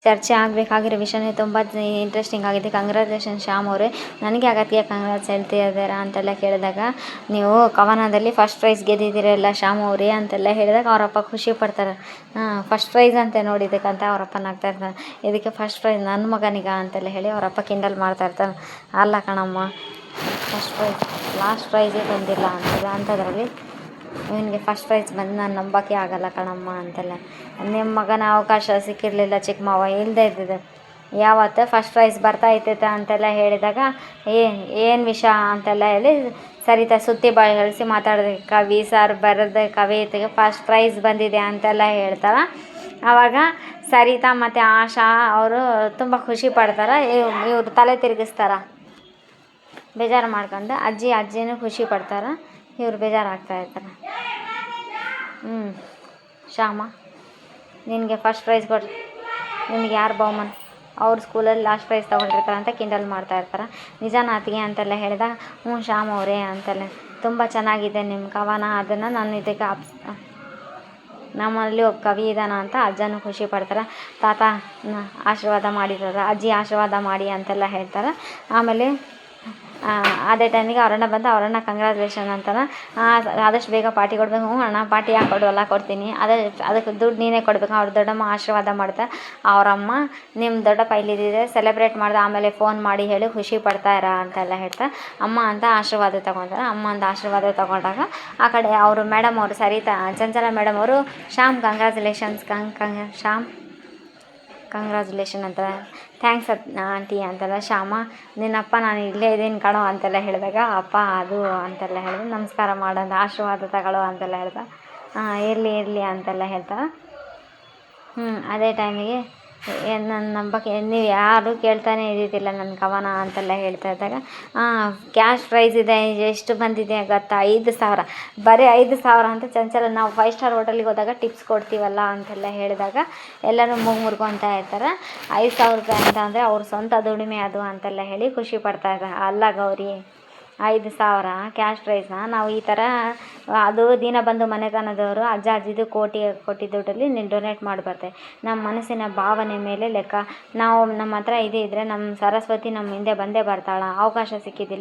ಚರ್ಚೆ ಆಗಬೇಕಾಗಿರೋ ವಿಷಯನೇ ತುಂಬ ಇಂಟ್ರೆಸ್ಟಿಂಗ್ ಆಗಿದೆ. ಕಂಗ್ರ್ಯಾಚುಲೇಷನ್ ಶ್ಯಾಮ್ ಅವರೇ, ನನಗೆ ಅಗತ್ಯ ಕಂಗ್ರಾಟ್ಸ್ ಹೇಳ್ತಿದ್ದೀರಾ ಅಂತೆಲ್ಲ ಕೇಳಿದಾಗ, ನೀವು ಕವನದಲ್ಲಿ ಫಸ್ಟ್ ಪ್ರೈಸ್ ಗೆದ್ದಿದ್ದೀರಲ್ಲ ಶ್ಯಾಮ್ ಅವರೇ ಅಂತೆಲ್ಲ ಹೇಳಿದಾಗ ಅವರಪ್ಪ ಖುಷಿ ಪಡ್ತಾರೆ. ಫಸ್ಟ್ ಪ್ರೈಸ್ ಅಂತ ನೋಡಿದ್ದಕ್ಕಂತ ಅವರಪ್ಪ ನಗ್ತಾ ಇರ್ತಾರೆ. ಇದಕ್ಕೆ ಫಸ್ಟ್ ಪ್ರೈಸ್ ನನ್ನ ಮಗನಿಗ ಅಂತೆಲ್ಲ ಹೇಳಿ ಅವರಪ್ಪ ಕಿಂಡಲ್ ಮಾಡ್ತಾ ಇರ್ತಾರೆ. ಅಲ್ಲ ಕಣಮ್ಮ, ಫಸ್ಟ್ ಪ್ರೈಸ್ ಲಾಸ್ಟ್ ಪ್ರೈಸೇ ಬಂದಿಲ್ಲ ಅಂಥದ್ರಲ್ಲಿ ಇವನಿಗೆ ಫಸ್ಟ್ ಪ್ರೈಸ್ ಬಂದು ನಾನು ನಂಬೋಕ್ಕೆ ಆಗಲ್ಲ ಕಣಮ್ಮ ಅಂತೆಲ್ಲ. ನಿಮ್ಮ ಮಗನ ಅವಕಾಶ ಸಿಕ್ಕಿರಲಿಲ್ಲ ಚಿಕ್ಕ ಮಾವ, ಇಲ್ಲದೆ ಇದ್ದಿದ್ದು ಯಾವತ್ತೇ ಫಸ್ಟ್ ಪ್ರೈಸ್ ಬರ್ತಾ ಇರ್ತೈತೆ ಅಂತೆಲ್ಲ ಹೇಳಿದಾಗ ಏನು ವಿಷಯ ಅಂತೆಲ್ಲ ಹೇಳಿ ಸರಿತಾ ಸುತ್ತಿ ಬಾಯಿ ಹೇಳಿಸಿ ಮಾತಾಡಿದೆ. ಕವಿ ಸರ್ ಬರೆದ ಕವಿತೆಗೆ ಫಸ್ಟ್ ಪ್ರೈಸ್ ಬಂದಿದೆ ಅಂತೆಲ್ಲ ಹೇಳ್ತಾರೆ. ಆವಾಗ ಸರಿತಾ ಮತ್ತು ಆಶಾ ಅವರು ತುಂಬ ಖುಷಿ ಪಡ್ತಾರೆ. ಇವರು ತಲೆ ತಿರುಗಿಸ್ತಾರೆ, ಬೇಜಾರು ಮಾಡ್ಕೊಂಡು. ಅಜ್ಜಿನೂ ಖುಷಿ ಪಡ್ತಾರೆ, ಇವ್ರು ಬೇಜಾರಾಗ್ತಾ ಇರ್ತಾರೆ. ಶ್ಯಾಮ, ನಿನಗೆ ಫಸ್ಟ್ ಪ್ರೈಸ್ ಕೊಟ್ಟು ನಿನಗೆ ಯಾರು ಬಹುಮಾನ, ಅವ್ರ ಸ್ಕೂಲಲ್ಲಿ ಲಾಸ್ಟ್ ಪ್ರೈಸ್ ತೊಗೊಂಡಿರ್ತಾರೆ ಅಂತ ಕಿಂಡಲ್ ಮಾಡ್ತಾ ಇರ್ತಾರೆ. ನಿಜಾನ ಅತ್ತಿಗೆ ಅಂತೆಲ್ಲ ಹೇಳಿದಾಗ, ಶ್ಯಾಮ್ ಅವರೇ ಅಂತೆಲ್ಲ ತುಂಬ ಚೆನ್ನಾಗಿದೆ ನಿಮ್ಮ ಕವನ, ಅದನ್ನು ನಾನು ಇದಕ್ಕೆ ನಮ್ಮಲ್ಲಿ ಒಬ್ಬ ಕವಿ ಇದ್ದಾನ ಅಂತ ಅಜ್ಜನೂ ಖುಷಿ ಪಡ್ತಾರೆ. ತಾತ ಆಶೀರ್ವಾದ ಮಾಡಿದ್ದಾರೆ, ಅಜ್ಜಿ ಆಶೀರ್ವಾದ ಮಾಡಿ ಅಂತೆಲ್ಲ ಹೇಳ್ತಾರೆ. ಆಮೇಲೆ ಅದೇ ಟೈಮಿಗೆ ಅವರಣ್ಣ ಬಂದು ಅವರಣ್ಣ ಕಂಗ್ರ್ಯಾಚುಲೇಷನ್ ಅಂತಾನೆ. ಆದಷ್ಟು ಬೇಗ ಪಾರ್ಟಿ ಕೊಡಬೇಕು. ಅಣ್ಣ ಪಾರ್ಟಿ ಯಾಕೆ ಕೊಡೋಲ್ಲ, ಕೊಡ್ತೀನಿ, ಅದಕ್ಕೆ ದುಡ್ಡು ನೀನೇ ಕೊಡಬೇಕು. ಅವ್ರ ದೊಡ್ಡಮ್ಮ ಆಶೀರ್ವಾದ ಮಾಡ್ತಾರೆ. ಅವರಮ್ಮ ನಿಮ್ಮ ದೊಡ್ಡಪ್ಪ ಇಲ್ಲಿದ್ದಿದೆ ಸೆಲೆಬ್ರೇಟ್ ಮಾಡಿದೆ, ಆಮೇಲೆ ಫೋನ್ ಮಾಡಿ ಹೇಳಿ ಖುಷಿ ಪಡ್ತಾಯಿರ ಅಂತೆಲ್ಲ ಹೇಳ್ತಾರೆ. ಅಮ್ಮ ಅಂತ ಆಶೀರ್ವಾದ ತೊಗೊತಾರೆ. ಅಮ್ಮ ಅಂತ ಆಶೀರ್ವಾದ ತೊಗೊಂಡಾಗ ಆ ಕಡೆ ಅವರು ಮೇಡಮ್ ಅವರು ಸರಿತಾ ಚಂಚಲ ಮೇಡಮ್ ಅವರು ಶ್ಯಾಮ್ ಕಂಗ್ರ್ಯಾಚುಲೇಷನ್ಸ್ ಶ್ಯಾಮ್ ಕಂಗ್ರ್ಯಾಚುಲೇಷನ್ ಅಂತ, ಥ್ಯಾಂಕ್ಸ್ ಆಂಟಿ ಅಂತೆಲ್ಲ. ಶ್ಯಾಮ, ನಿನ್ನಪ್ಪ ನಾನು ಇಲ್ಲೇ ಇದ್ದೀನಿ ಕಣೋ ಅಂತೆಲ್ಲ ಹೇಳಿದಾಗ, ಅಪ್ಪ ಅದು ಅಂತೆಲ್ಲ ಹೇಳಿದ್ರೆ ನಮಸ್ಕಾರ ಮಾಡೋದು ಆಶೀರ್ವಾದ ತಗೊಳ್ಳೋ ಅಂತೆಲ್ಲ ಹೇಳ್ದ. ಇರಲಿ ಅಂತೆಲ್ಲ ಹೇಳ್ತಾರೆ. ಅದೇ ಟೈಮಿಗೆ ನನ್ನ ನಂಬಕ್ಕೆ ನೀವು ಯಾರು ಕೇಳ್ತಾನೆ ಇದ್ದಿದ್ದಿಲ್ಲ ನನ್ನ ಕವನ ಅಂತೆಲ್ಲ ಹೇಳ್ತಾ ಇದ್ದಾಗ, ಕ್ಯಾಶ್ ಪ್ರೈಸ್ ಇದೆ, ಎಷ್ಟು ಬಂದಿದೆ ಗೊತ್ತಾ, 5,000, ಬರೀ 5,000 ಅಂತ. ಚಂಚಲ ನಾವು 5 ಸ್ಟಾರ್ ಹೋಟೆಲಿಗೆ ಹೋದಾಗ ಟಿಪ್ಸ್ ಕೊಡ್ತೀವಲ್ಲ ಅಂತೆಲ್ಲ ಹೇಳಿದಾಗ ಎಲ್ಲರೂ ಮುರ್ಕೊತಾ ಇರ್ತಾರೆ. 5,000 ರೂಪಾಯಿ ಅಂತ ಅಂದರೆ ಅವ್ರ ಸ್ವಂತ ದುಡಿಮೆ ಅದು ಅಂತೆಲ್ಲ ಹೇಳಿ ಖುಷಿ ಪಡ್ತಾ ಇದ್ದಾರೆ. ಅಲ್ಲ ಗೌರಿ, 5,000 ಕ್ಯಾಶ್ ಪ್ರೈಸ್ನ ನಾವು ಈ ಥರ ಅದು ದೀನಬಂಧು ಮನೆತನದವರು ಅಜ್ಜಿದು ಕೋಟಿ ದುಡ್ಡಲ್ಲಿ ನೀನು ಡೊನೇಟ್ ಮಾಡಿ ಬರ್ತೇವೆ. ನಮ್ಮ ಮನಸ್ಸಿನ ಭಾವನೆ ಮೇಲೆ ಲೆಕ್ಕ. ನಾವು ನಮ್ಮ ಹತ್ರ ಇದ್ದರೆ ನಮ್ಮ ಸರಸ್ವತಿ ನಮ್ಮ ಹಿಂದೆ ಬಂದೇ ಬರ್ತಾಳ. ಅವಕಾಶ ಸಿಕ್ಕಿದೆ,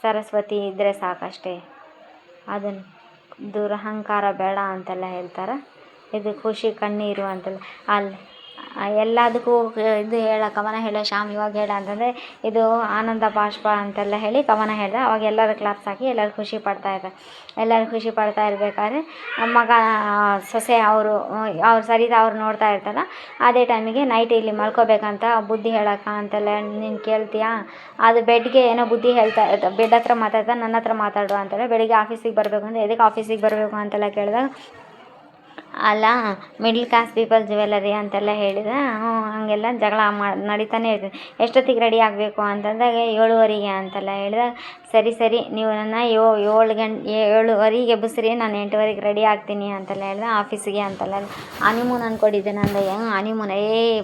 ಸರಸ್ವತಿ ಇದ್ದರೆ ಸಾಕಷ್ಟೇ, ಅದನ್ನು ದುರಹಂಕಾರ ಬೇಡ ಅಂತೆಲ್ಲ ಹೇಳ್ತಾರೆ. ಇದು ಖುಷಿ ಕಣ್ಣೀರು ಅಂತೆಲ್ಲ. ಅಲ್ಲಿ ಎಲ್ಲದಕ್ಕೂ ಇದು ಕವನ ಹೇಳೋ ಶ್ಯಾಮ್ ಇವಾಗ ಹೇಳ ಅಂತಂದರೆ ಇದು ಆನಂದ ಬಾಷ್ಪ ಅಂತೆಲ್ಲ ಹೇಳಿ ಕವನ ಹೇಳಿದೆ. ಅವಾಗ ಎಲ್ಲರೂ ಕ್ಲಾಪ್ಸ್ ಹಾಕಿ ಎಲ್ಲರೂ ಖುಷಿ ಪಡ್ತಾ ಇರಬೇಕಾದ್ರೆ ಮಗ ಸೊಸೆ ಅವರು ಸರಿತಾ ಅವ್ರು ನೋಡ್ತಾ ಇರ್ತಾರೆ. ಅದೇ ಟೈಮಿಗೆ ನೈಟ್ ಇಲ್ಲಿ ಮಲ್ಕೋಬೇಕಂತ ಬುದ್ಧಿ ಹೇಳೋಕ್ಕ ಅಂತೆಲ್ಲ ನೀನು ಕೇಳ್ತೀಯಾ, ಅದು ಬೆಡ್ಗೆ ಏನೋ ಬುದ್ಧಿ ಹೇಳ್ತಾ ಇರ್ತಾರೆ. ಬೆಡ್ ಹತ್ರ ಮಾತಾಡ್ತಾ ನನ್ನ ಹತ್ರ ಮಾತಾಡುವ ಅಂತೆಲ್ಲ. ಬೆಳಿಗ್ಗೆ ಆಫೀಸಿಗೆ ಬರಬೇಕು ಅಂದರೆ ಎದಕ್ಕೆ ಆಫೀಸಿಗೆ ಬರಬೇಕು ಅಂತೆಲ್ಲ ಕೇಳಿದಾಗ, ಅಲ್ಲ ಮಿಡ್ಲ್ ಕ್ಲಾಸ್ ಪೀಪಲ್ ಜ್ಯುವೆಲರಿ ಅಂತೆಲ್ಲ ಹೇಳಿದೆ. ಹಾಗೆಲ್ಲ ಜಗಳ ನಡೀತಾನೆ ಇರ್ತದೆ. ಎಷ್ಟೊತ್ತಿಗೆ ರೆಡಿ ಆಗಬೇಕು ಅಂತಂದಾಗ 7:15 ಅಂತೆಲ್ಲ ಹೇಳಿದಾಗ, ಸರಿ ನೀವು ನನ್ನ 7:15 ಎಬ್ಬಿಸ್ರಿ, ನಾನು 8:15 ರೆಡಿ ಆಗ್ತೀನಿ ಅಂತೆಲ್ಲ ಹೇಳಿದೆ ಆಫೀಸಿಗೆ ಅಂತೆಲ್ಲ. ಹನಿಮೂನ್ ಅಂದ್ಕೊಂಡಿದ್ದೆ ನಂದು. ಹನಿಮೂನ್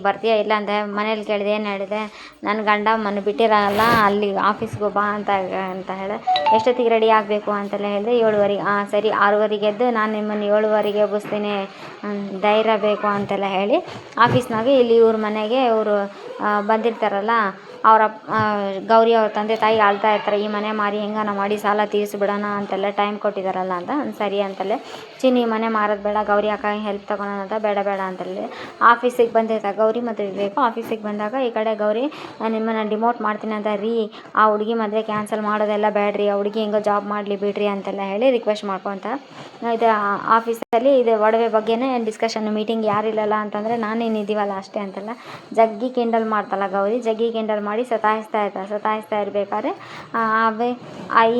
ಬರ್ತೀಯಾ ಇಲ್ಲ ಅಂತ ಮನೇಲಿ ಕೇಳಿದೆ. ಏನು ಹೇಳಿದೆ, ನನ್ನ ಗಂಡ ಬಿಟ್ಟಿರಲ್ಲ ಅಲ್ಲಿ ಆಫೀಸ್ಗೆ ಬಾ ಅಂತ ಹೇಳಿದೆ. ಎಷ್ಟೊತ್ತಿಗೆ ರೆಡಿ ಆಗಬೇಕು ಅಂತೆಲ್ಲ ಹೇಳಿದೆ. 7:15. ಸರಿ 6:15 ಎದ್ದು ನಾನು ನಿಮ್ಮನ್ನು 7:15 ಎಬ್ಬಿಸ್ತೀನಿ, ಧೈರ್ಯ ಬೇಕು ಅಂತೆಲ್ಲ ಹೇಳಿ ಆಫೀಸ್ನಾಗೆ ಇಲ್ಲಿ ಇವ್ರ ಮನೆಗೆ ಇವರು ಬಂದಿರ್ತಾರಲ್ಲ, ಅವರ ಗೌರಿ ಅವ್ರ ತಂದೆ ತಾಯಿ ಆಳ್ತಾ ಇರ್ತಾರೆ. ಈ ಮನೆ ಮಾರಿ ಹೆಂಗಾನ ಮಾಡಿ ಸಾಲ ತೀರಿಸ್ಬಿಡೋಣ ಅಂತೆಲ್ಲ ಟೈಮ್ ಕೊಟ್ಟಿದ್ದಾರಲ್ಲ ಅಂತ. ಸರಿ ಅಂತಲೇ ಚಿನ್ನಿ ಮನೆ ಮಾರೋದು ಬೇಡ, ಗೌರಿ ಅಕ್ಕ ಹೆಲ್ಪ್ ತೊಗೊಳೋಣ ಅಂತ, ಬೇಡ ಅಂತೇಳಿ ಆಫೀಸಿಗೆ ಬಂದಿರ್ತಾರೆ ಗೌರಿ ಮತ್ತು ವಿವೇಕು. ಆಫೀಸಿಗೆ ಬಂದಾಗ ಈ ಕಡೆ ಗೌರಿ ನಿಮ್ಮನ್ನು ಡಿಮೋಟ್ ಮಾಡ್ತೀನಿ ಅಂತ ಆ ಹುಡುಗಿ ಮದುವೆ ಕ್ಯಾನ್ಸಲ್ ಮಾಡೋದೆಲ್ಲ ಬೇಡ್ರಿ, ಆ ಹುಡುಗಿ ಹೆಂಗೋ ಜಾಬ್ ಮಾಡಲಿ ಬಿಡ್ರಿ ಅಂತೆಲ್ಲ ಹೇಳಿ ರಿಕ್ವೆಸ್ಟ್ ಮಾಡ್ಕೊತ ಇದು ಆಫೀಸಲ್ಲಿ ಇದು ಒಡವೆ ಬಗ್ಗೆನೇ ಡಿಸ್ಕಷನ್. ಮೀಟಿಂಗ್ ಯಾರಿಲ್ಲಲ್ಲ ಅಂತಂದರೆ ನಾನೇನಿದ್ದೀವಲ್ಲ ಅಷ್ಟೇ ಅಂತೆಲ್ಲ ಜಗ್ಗಿ ಕಿಂಡಲ್ ಮಾಡ್ತಲ್ಲ ಗೌರಿ. ಮಾಡಿ ಸತಾಯಿಸ್ತಾ ಇರಬೇಕಾದ್ರೆ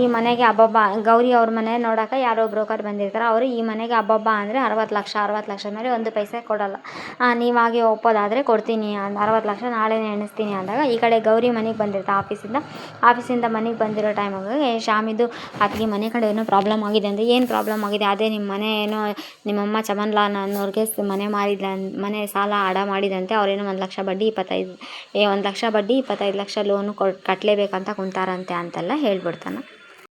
ಈ ಮನೆಗೆ ಹಬ್ಬಬ್ಬ ಗೌರಿ ಅವ್ರ ಮನೆ ನೋಡೋಕೆ ಯಾರೋ ಬ್ರೋಕರ್ ಬಂದಿರ್ತಾರೆ. ಅವರು ಈ ಮನೆಗೆ ಹಬ್ಬಬ್ಬ ಅಂದರೆ 60 ಲಕ್ಷ ಮೇಲೆ 1 ಪೈಸೆ ಕೊಡೋಲ್ಲ, ನೀವಾಗೆ ಒಪ್ಪೋದಾದರೆ ಕೊಡ್ತೀನಿ, 60 ಲಕ್ಷ ನಾಳೆನೇ ಎಣಿಸ್ತೀನಿ ಅಂದಾಗ ಈ ಕಡೆ ಗೌರಿ ಮನೆಗೆ ಬಂದಿರ್ತಾರೆ ಆಫೀಸಿಂದ ಮನೆಗೆ ಬಂದಿರೋ ಟೈಮಾಗ ಶ್ಯಾಮಿದು ಅತ್ತಿಗೆ ಮನೆ ಕಡೆ ಏನೋ ಪ್ರಾಬ್ಲಮ್ ಆಗಿದೆ ಅಂದರೆ, ಏನು ಪ್ರಾಬ್ಲಮ್ ಆಗಿದೆ, ಅದೇ ನಿಮ್ಮ ಮನೆ ಏನೋ ನಿಮ್ಮಮ್ಮ ಚಮನ್ಲಾಲ್ ಅನ್ನೋರಿಗೆ ಮನೆ ಸಾಲ ಅಡ ಮಾಡಿದಂತೆ, ಅವ್ರೇನೋ 1 ಲಕ್ಷ ಬಡ್ಡಿ 1 ಲಕ್ಷ ಬಡ್ಡಿ 25 ಲಕ್ಷ ಲೋನು ಕಟ್ಟಲೇಬೇಕಂತ ಕುಂತಾರಂತೆ ಅಂತೆಲ್ಲ ಹೇಳ್ಬಿಡ್ತಾನೆ.